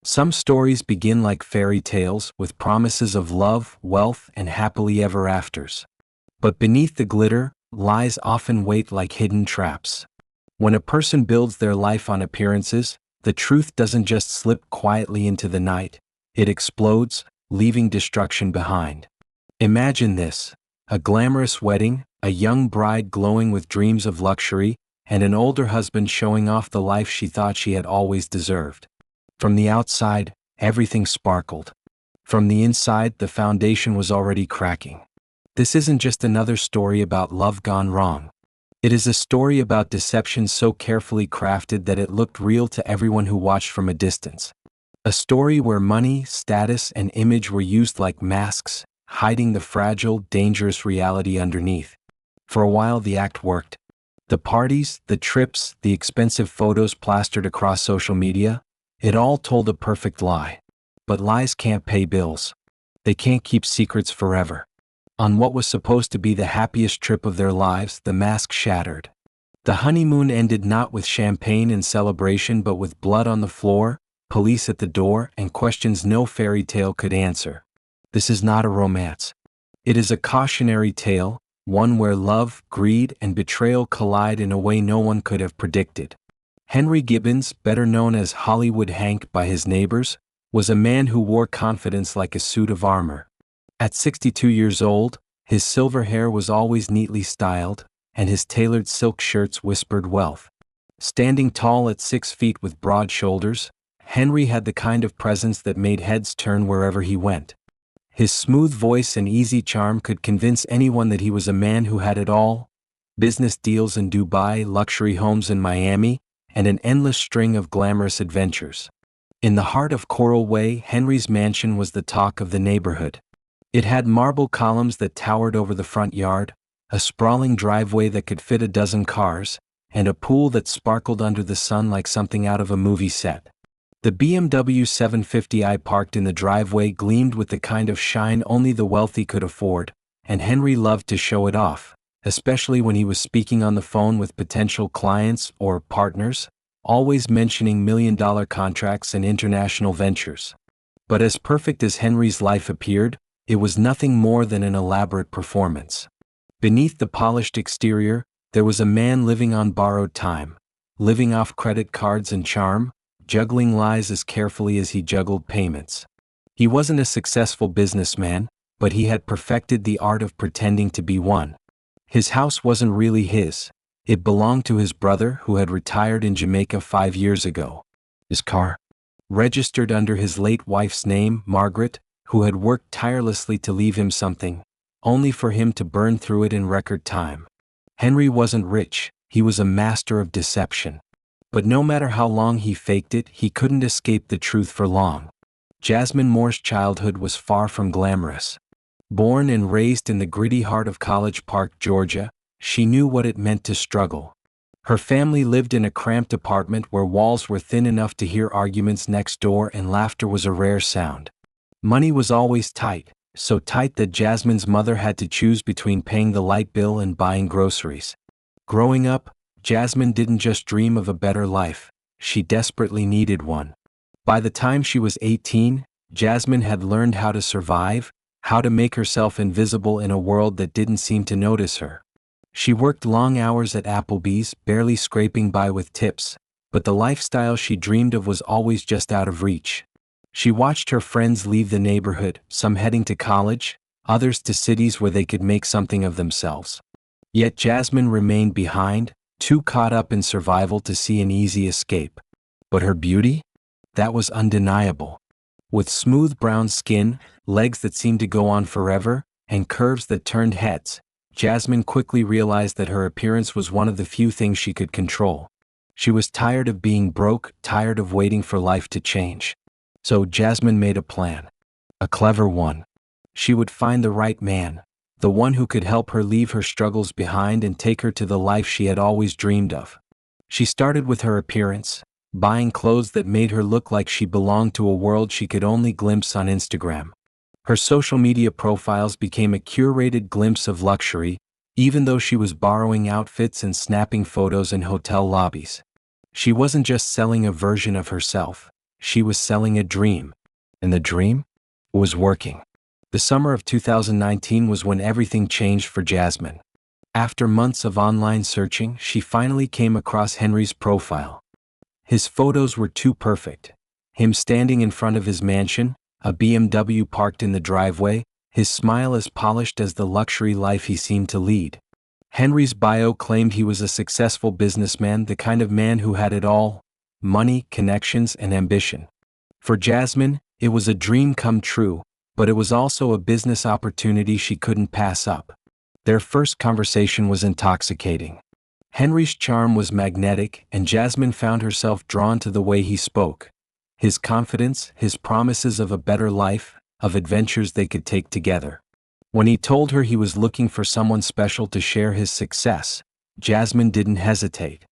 Some stories begin like fairy tales with promises of love, wealth, and happily ever afters. But beneath the glitter, lies often wait like hidden traps. When a person builds their life on appearances, the truth doesn't just slip quietly into the night, it explodes, leaving destruction behind. Imagine this: a glamorous wedding, a young bride glowing with dreams of luxury, and an older husband showing off the life she thought she had always deserved. From the outside, everything sparkled. From the inside, the foundation was already cracking. This isn't just another story about love gone wrong. It is a story about deception so carefully crafted that it looked real to everyone who watched from a distance. A story where money, status, and image were used like masks, hiding the fragile, dangerous reality underneath. For a while, the act worked. The parties, the trips, the expensive photos plastered across social media, it all told a perfect lie. But lies can't pay bills. They can't keep secrets forever. On what was supposed to be the happiest trip of their lives, the mask shattered. The honeymoon ended not with champagne and celebration but with blood on the floor, police at the door, and questions no fairy tale could answer. This is not a romance. It is a cautionary tale, one where love, greed, and betrayal collide in a way no one could have predicted. Henry Gibbons, better known as Hollywood Hank by his neighbors, was a man who wore confidence like a suit of armor. At 62 years old, his silver hair was always neatly styled, and his tailored silk shirts whispered wealth. Standing tall at 6 feet with broad shoulders, Henry had the kind of presence that made heads turn wherever he went. His smooth voice and easy charm could convince anyone that he was a man who had it all: business deals in Dubai, luxury homes in Miami, and an endless string of glamorous adventures. In the heart of Coral Way, Henry's mansion was the talk of the neighborhood. It had marble columns that towered over the front yard, a sprawling driveway that could fit a dozen cars, and a pool that sparkled under the sun like something out of a movie set. The BMW 750i parked in the driveway gleamed with the kind of shine only the wealthy could afford, and Henry loved to show it off, especially when he was speaking on the phone with potential clients or partners, always mentioning million-dollar contracts and international ventures. But as perfect as Henry's life appeared, it was nothing more than an elaborate performance. Beneath the polished exterior, there was a man living on borrowed time, living off credit cards and charm, juggling lies as carefully as he juggled payments. He wasn't a successful businessman, but he had perfected the art of pretending to be one. His house wasn't really his. It belonged to his brother who had retired in Jamaica 5 years ago. His car, registered under his late wife's name, Margaret, who had worked tirelessly to leave him something, only for him to burn through it in record time. Henry wasn't rich, he was a master of deception. But no matter how long he faked it, he couldn't escape the truth for long. Jasmine Moore's childhood was far from glamorous. Born and raised in the gritty heart of College Park, Georgia, she knew what it meant to struggle. Her family lived in a cramped apartment where walls were thin enough to hear arguments next door and laughter was a rare sound. Money was always tight, so tight that Jasmine's mother had to choose between paying the light bill and buying groceries. Growing up, Jasmine didn't just dream of a better life, she desperately needed one. By the time she was 18, Jasmine had learned how to survive, how to make herself invisible in a world that didn't seem to notice her. She worked long hours at Applebee's, barely scraping by with tips, but the lifestyle she dreamed of was always just out of reach. She watched her friends leave the neighborhood, some heading to college, others to cities where they could make something of themselves. Yet Jasmine remained behind, too caught up in survival to see an easy escape. But her beauty? That was undeniable. With smooth brown skin, legs that seemed to go on forever, and curves that turned heads, Jasmine quickly realized that her appearance was one of the few things she could control. She was tired of being broke, tired of waiting for life to change. So Jasmine made a plan. A clever one. She would find the right man, the one who could help her leave her struggles behind and take her to the life she had always dreamed of. She started with her appearance, buying clothes that made her look like she belonged to a world she could only glimpse on Instagram. Her social media profiles became a curated glimpse of luxury, even though she was borrowing outfits and snapping photos in hotel lobbies. She wasn't just selling a version of herself. she was selling a dream. And the dream was working. The summer of 2019 was when everything changed for Jasmine. After months of online searching, she finally came across Henry's profile. His photos were too perfect. Him standing in front of his mansion, a BMW parked in the driveway, his smile as polished as the luxury life he seemed to lead. Henry's bio claimed he was a successful businessman, the kind of man who had it all: money, connections, and ambition. For Jasmine, it was a dream come true, but it was also a business opportunity she couldn't pass up. Their first conversation was intoxicating. Henry's charm was magnetic, and Jasmine found herself drawn to the way he spoke. His confidence, his promises of a better life, of adventures they could take together. When he told her he was looking for someone special to share his success, Jasmine didn't hesitate.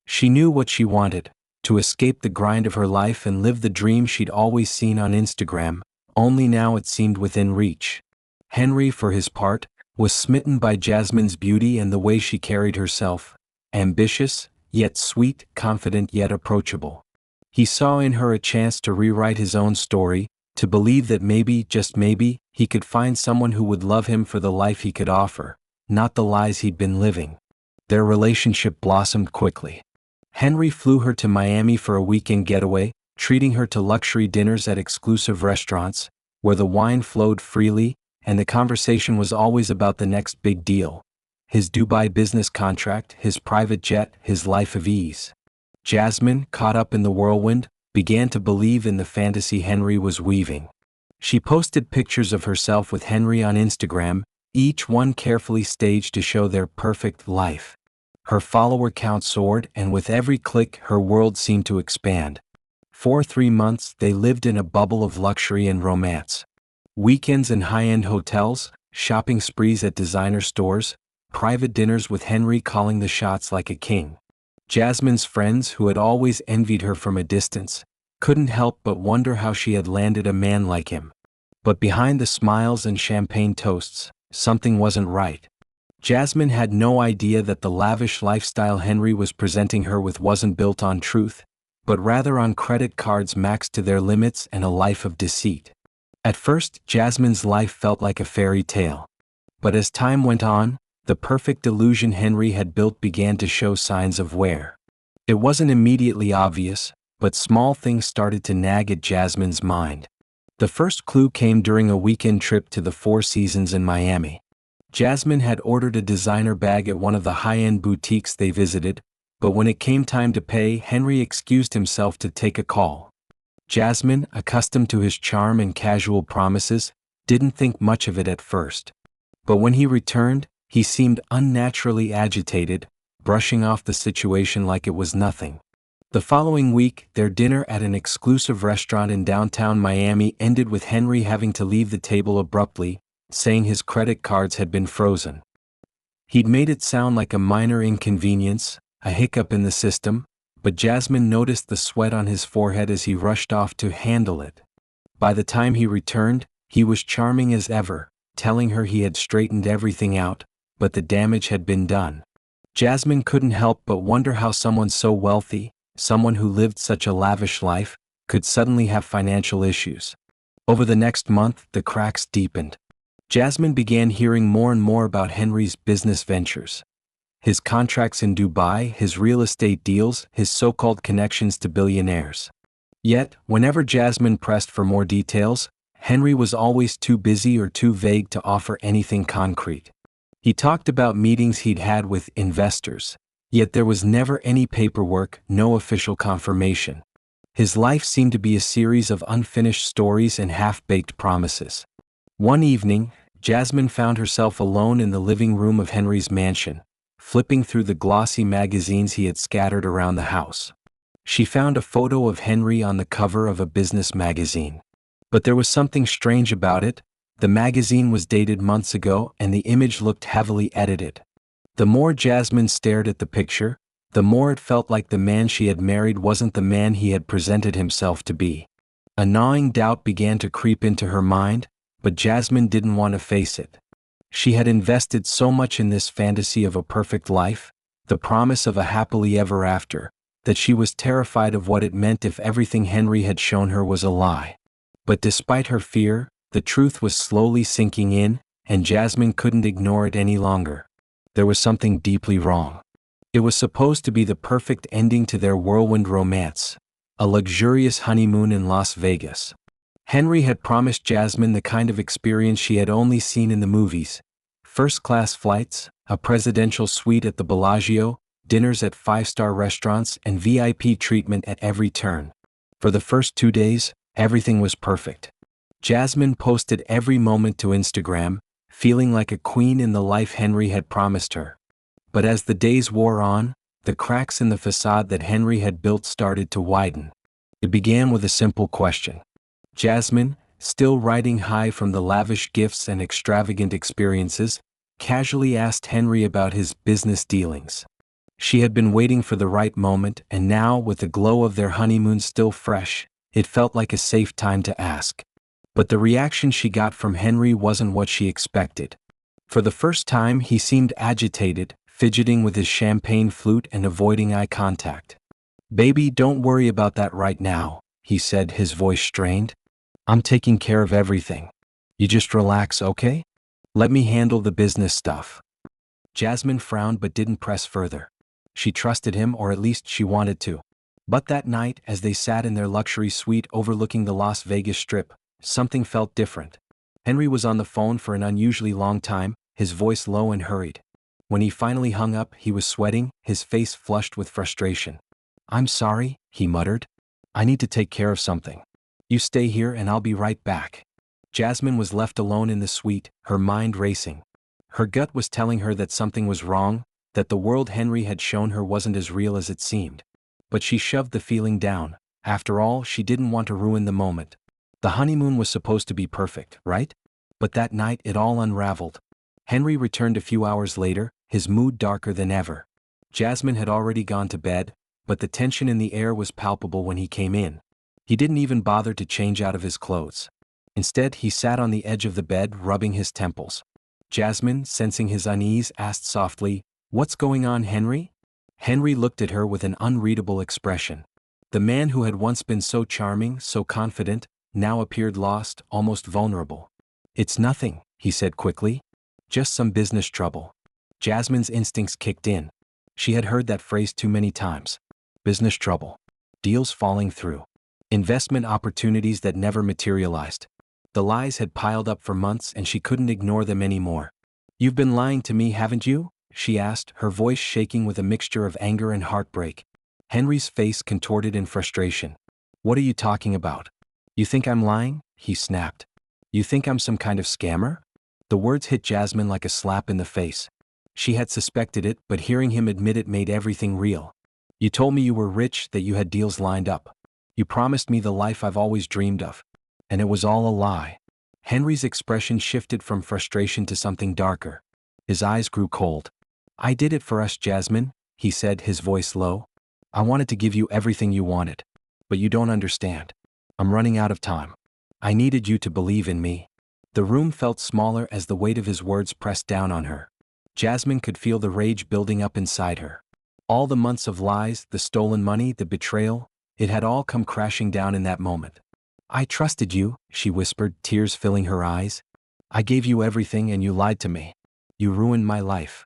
She knew what she wanted: to escape the grind of her life and live the dream she'd always seen on Instagram, only now it seemed within reach. Henry, for his part, was smitten by Jasmine's beauty and the way she carried herself: ambitious, yet sweet, confident yet approachable. He saw in her a chance to rewrite his own story, to believe that maybe, just maybe, he could find someone who would love him for the life he could offer, not the lies he'd been living. Their relationship blossomed quickly. Henry flew her to Miami for a weekend getaway, treating her to luxury dinners at exclusive restaurants, where the wine flowed freely, and the conversation was always about the next big deal: his Dubai business contract, his private jet, his life of ease. Jasmine, caught up in the whirlwind, began to believe in the fantasy Henry was weaving. She posted pictures of herself with Henry on Instagram, each one carefully staged to show their perfect life. Her follower count soared, and with every click, her world seemed to expand. For 3 months, they lived in a bubble of luxury and romance. Weekends in high-end hotels, shopping sprees at designer stores, private dinners with Henry calling the shots like a king. Jasmine's friends, who had always envied her from a distance, couldn't help but wonder how she had landed a man like him. But behind the smiles and champagne toasts, something wasn't right. Jasmine had no idea that the lavish lifestyle Henry was presenting her with wasn't built on truth, but rather on credit cards maxed to their limits and a life of deceit. At first, Jasmine's life felt like a fairy tale. But as time went on, the perfect illusion Henry had built began to show signs of wear. It wasn't immediately obvious, but small things started to nag at Jasmine's mind. The first clue came during a weekend trip to the Four Seasons in Miami. Jasmine had ordered a designer bag at one of the high-end boutiques they visited, but when it came time to pay, Henry excused himself to take a call. Jasmine, accustomed to his charm and casual promises, didn't think much of it at first. But when he returned, he seemed unnaturally agitated, brushing off the situation like it was nothing. The following week, their dinner at an exclusive restaurant in downtown Miami ended with Henry having to leave the table abruptly, saying his credit cards had been frozen. He'd made it sound like a minor inconvenience, a hiccup in the system, but Jasmine noticed the sweat on his forehead as he rushed off to handle it. By the time he returned, he was charming as ever, telling her he had straightened everything out, but the damage had been done. Jasmine couldn't help but wonder how someone so wealthy, someone who lived such a lavish life, could suddenly have financial issues. Over the next month, the cracks deepened. Jasmine began hearing more and more about Henry's business ventures. His contracts in Dubai, his real estate deals, his so-called connections to billionaires. Yet, whenever Jasmine pressed for more details, Henry was always too busy or too vague to offer anything concrete. He talked about meetings he'd had with investors, yet there was never any paperwork, no official confirmation. His life seemed to be a series of unfinished stories and half-baked promises. One evening, Jasmine found herself alone in the living room of Henry's mansion, flipping through the glossy magazines he had scattered around the house. She found a photo of Henry on the cover of a business magazine. But there was something strange about it. The magazine was dated months ago, and the image looked heavily edited. The more Jasmine stared at the picture, the more it felt like the man she had married wasn't the man he had presented himself to be. A gnawing doubt began to creep into her mind, but Jasmine didn't want to face it. She had invested so much in this fantasy of a perfect life, the promise of a happily ever after, that she was terrified of what it meant if everything Henry had shown her was a lie. But despite her fear, the truth was slowly sinking in, and Jasmine couldn't ignore it any longer. There was something deeply wrong. It was supposed to be the perfect ending to their whirlwind romance, a luxurious honeymoon in Las Vegas. Henry had promised Jasmine the kind of experience she had only seen in the movies: first-class flights, a presidential suite at the Bellagio, dinners at five-star restaurants, and VIP treatment at every turn. For the first 2 days, everything was perfect. Jasmine posted every moment to Instagram, feeling like a queen in the life Henry had promised her. But as the days wore on, the cracks in the facade that Henry had built started to widen. It began with a simple question. Jasmine, still riding high from the lavish gifts and extravagant experiences, casually asked Henry about his business dealings. She had been waiting for the right moment, and now, with the glow of their honeymoon still fresh, it felt like a safe time to ask. But the reaction she got from Henry wasn't what she expected. For the first time, he seemed agitated, fidgeting with his champagne flute and avoiding eye contact. "Baby, don't worry about that right now," he said, his voice strained. "I'm taking care of everything. You just relax, okay? Let me handle the business stuff." Jasmine frowned but didn't press further. She trusted him, or at least she wanted to. But that night, as they sat in their luxury suite overlooking the Las Vegas Strip, something felt different. Henry was on the phone for an unusually long time, his voice low and hurried. When he finally hung up, he was sweating, his face flushed with frustration. "I'm sorry," he muttered. "I need to take care of something. You stay here and I'll be right back." Jasmine was left alone in the suite, her mind racing. Her gut was telling her that something was wrong, that the world Henry had shown her wasn't as real as it seemed. But she shoved the feeling down. After all, she didn't want to ruin the moment. The honeymoon was supposed to be perfect, right? But that night it all unraveled. Henry returned a few hours later, his mood darker than ever. Jasmine had already gone to bed, but the tension in the air was palpable when he came in. He didn't even bother to change out of his clothes. Instead, he sat on the edge of the bed, rubbing his temples. Jasmine, sensing his unease, asked softly, "What's going on, Henry?" Henry looked at her with an unreadable expression. The man who had once been so charming, so confident, now appeared lost, almost vulnerable. "It's nothing," he said quickly. "Just some business trouble." Jasmine's instincts kicked in. She had heard that phrase too many times. Business trouble. Deals falling through. Investment opportunities that never materialized. The lies had piled up for months and she couldn't ignore them anymore. "You've been lying to me, haven't you?" she asked, her voice shaking with a mixture of anger and heartbreak. Henry's face contorted in frustration. "What are you talking about? You think I'm lying?" he snapped. "You think I'm some kind of scammer?" The words hit Jasmine like a slap in the face. She had suspected it, but hearing him admit it made everything real. "You told me you were rich, that you had deals lined up. You promised me the life I've always dreamed of. And it was all a lie." Henry's expression shifted from frustration to something darker. His eyes grew cold. "I did it for us, Jasmine," he said, his voice low. "I wanted to give you everything you wanted. But you don't understand. I'm running out of time. I needed you to believe in me." The room felt smaller as the weight of his words pressed down on her. Jasmine could feel the rage building up inside her. All the months of lies, the stolen money, the betrayal, it had all come crashing down in that moment. "I trusted you," she whispered, tears filling her eyes. "I gave you everything and you lied to me. You ruined my life."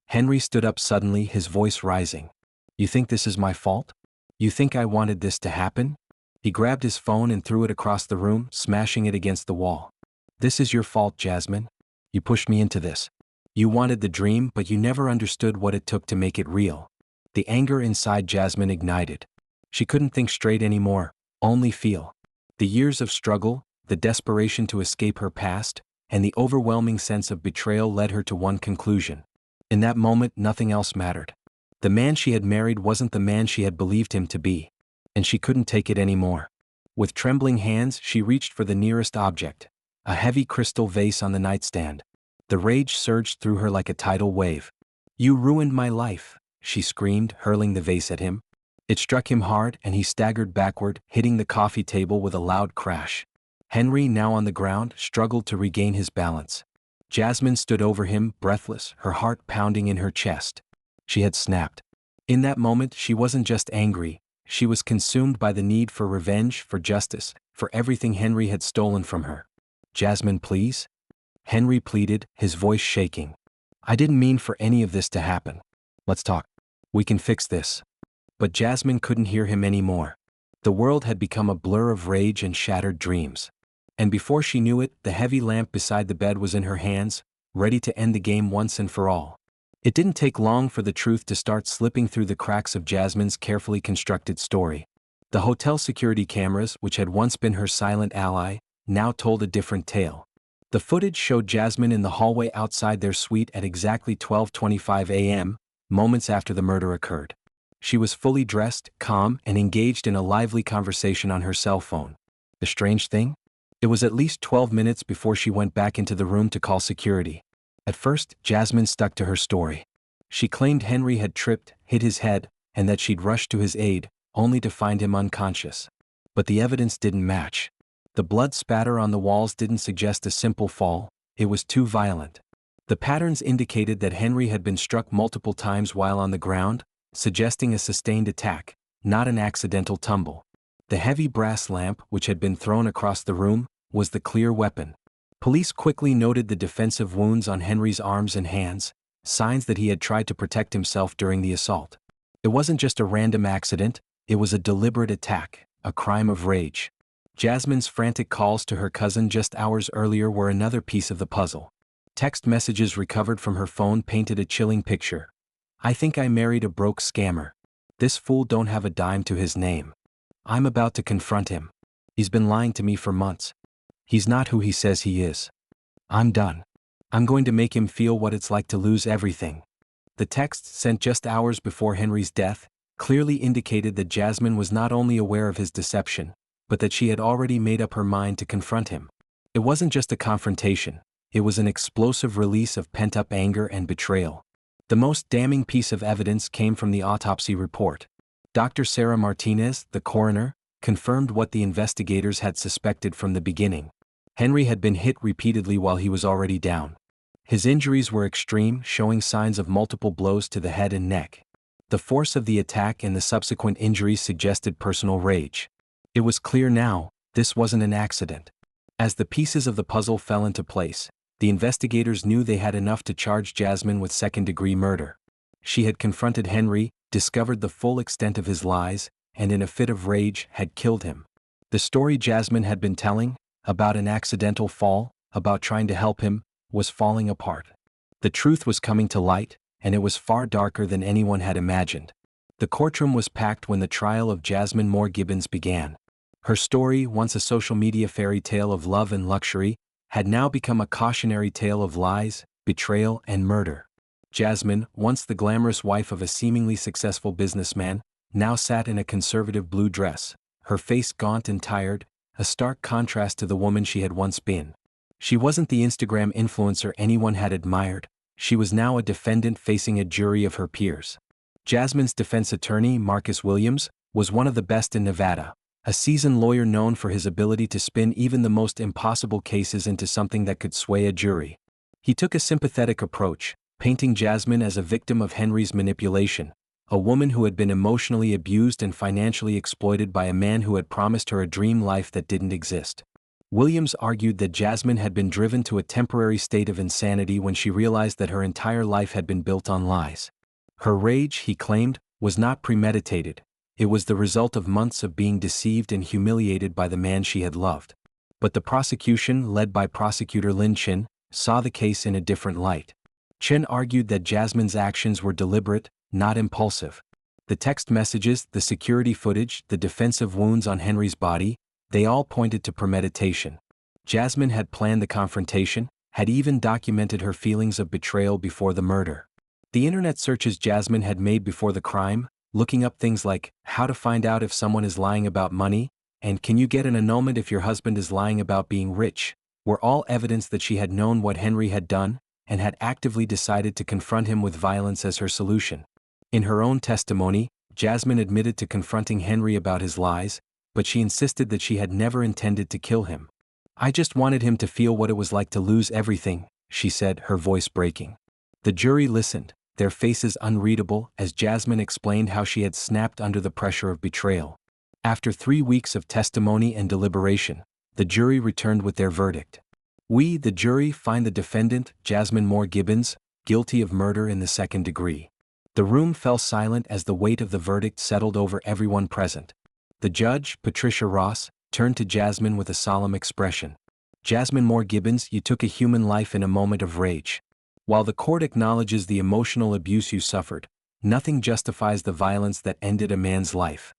Henry stood up suddenly, his voice rising. "You think this is my fault? You think I wanted this to happen?" He grabbed his phone and threw it across the room, smashing it against the wall. "This is your fault, Jasmine. You pushed me into this. You wanted the dream, but you never understood what it took to make it real." The anger inside Jasmine ignited. She couldn't think straight anymore, only feel. The years of struggle, the desperation to escape her past, and the overwhelming sense of betrayal led her to one conclusion. In that moment, nothing else mattered. The man she had married wasn't the man she had believed him to be, and she couldn't take it anymore. With trembling hands, she reached for the nearest object, a heavy crystal vase on the nightstand. The rage surged through her like a tidal wave. "You ruined my life," she screamed, hurling the vase at him. It struck him hard, and he staggered backward, hitting the coffee table with a loud crash. Henry, now on the ground, struggled to regain his balance. Jasmine stood over him, breathless, her heart pounding in her chest. She had snapped. In that moment, she wasn't just angry, she was consumed by the need for revenge, for justice, for everything Henry had stolen from her. "Jasmine, please?" Henry pleaded, his voice shaking. "I didn't mean for any of this to happen. Let's talk. We can fix this." But Jasmine couldn't hear him anymore. The world had become a blur of rage and shattered dreams. And before she knew it, the heavy lamp beside the bed was in her hands, ready to end the game once and for all. It didn't take long for the truth to start slipping through the cracks of Jasmine's carefully constructed story. The hotel security cameras, which had once been her silent ally, now told a different tale. The footage showed Jasmine in the hallway outside their suite at exactly 12:25 a.m., moments after the murder occurred. She was fully dressed, calm, and engaged in a lively conversation on her cell phone. The strange thing? It was at least 12 minutes before she went back into the room to call security. At first, Jasmine stuck to her story. She claimed Henry had tripped, hit his head, and that she'd rushed to his aid, only to find him unconscious. But the evidence didn't match. The blood spatter on the walls didn't suggest a simple fall, it was too violent. The patterns indicated that Henry had been struck multiple times while on the ground, suggesting a sustained attack, not an accidental tumble. The heavy brass lamp, which had been thrown across the room, was the clear weapon. Police quickly noted the defensive wounds on Henry's arms and hands, signs that he had tried to protect himself during the assault. It wasn't just a random accident, it was a deliberate attack, a crime of rage. Jasmine's frantic calls to her cousin just hours earlier were another piece of the puzzle. Text messages recovered from her phone painted a chilling picture. "I think I married a broke scammer. This fool don't have a dime to his name. I'm about to confront him. He's been lying to me for months. He's not who he says he is. I'm done. I'm going to make him feel what it's like to lose everything." The text, sent just hours before Henry's death, clearly indicated that Jasmine was not only aware of his deception, but that she had already made up her mind to confront him. It wasn't just a confrontation, it was an explosive release of pent-up anger and betrayal. The most damning piece of evidence came from the autopsy report. Dr. Sarah Martinez, the coroner, confirmed what the investigators had suspected from the beginning. Henry had been hit repeatedly while he was already down. His injuries were extreme, showing signs of multiple blows to the head and neck. The force of the attack and the subsequent injuries suggested personal rage. It was clear now, this wasn't an accident. As the pieces of the puzzle fell into place, the investigators knew they had enough to charge Jasmine with second-degree murder. She had confronted Henry, discovered the full extent of his lies, and in a fit of rage had killed him. The story Jasmine had been telling, about an accidental fall, about trying to help him, was falling apart. The truth was coming to light, and it was far darker than anyone had imagined. The courtroom was packed when the trial of Jasmine Moore Gibbons began. Her story, once a social media fairy tale of love and luxury, had now become a cautionary tale of lies, betrayal, and murder. Jasmine, once the glamorous wife of a seemingly successful businessman, now sat in a conservative blue dress, her face gaunt and tired, a stark contrast to the woman she had once been. She wasn't the Instagram influencer anyone had admired, she was now a defendant facing a jury of her peers. Jasmine's defense attorney, Marcus Williams, was one of the best in Nevada, a seasoned lawyer known for his ability to spin even the most impossible cases into something that could sway a jury. He took a sympathetic approach, painting Jasmine as a victim of Henry's manipulation, a woman who had been emotionally abused and financially exploited by a man who had promised her a dream life that didn't exist. Williams argued that Jasmine had been driven to a temporary state of insanity when she realized that her entire life had been built on lies. Her rage, he claimed, was not premeditated. It was the result of months of being deceived and humiliated by the man she had loved. But the prosecution, led by prosecutor Lin Chin, saw the case in a different light. Chin argued that Jasmine's actions were deliberate, not impulsive. The text messages, the security footage, the defensive wounds on Henry's body, they all pointed to premeditation. Jasmine had planned the confrontation, had even documented her feelings of betrayal before the murder. The internet searches Jasmine had made before the crime, looking up things like, how to find out if someone is lying about money, and can you get an annulment if your husband is lying about being rich, were all evidence that she had known what Henry had done, and had actively decided to confront him with violence as her solution. In her own testimony, Jasmine admitted to confronting Henry about his lies, but she insisted that she had never intended to kill him. "I just wanted him to feel what it was like to lose everything," she said, her voice breaking. The jury listened, their faces unreadable as Jasmine explained how she had snapped under the pressure of betrayal. After 3 weeks of testimony and deliberation, the jury returned with their verdict. We, the jury, find the defendant, Jasmine Moore Gibbons, guilty of murder in the second degree. The room fell silent as the weight of the verdict settled over everyone present. The judge, Patricia Ross, turned to Jasmine with a solemn expression. Jasmine Moore Gibbons, you took a human life in a moment of rage. While the court acknowledges the emotional abuse you suffered, nothing justifies the violence that ended a man's life.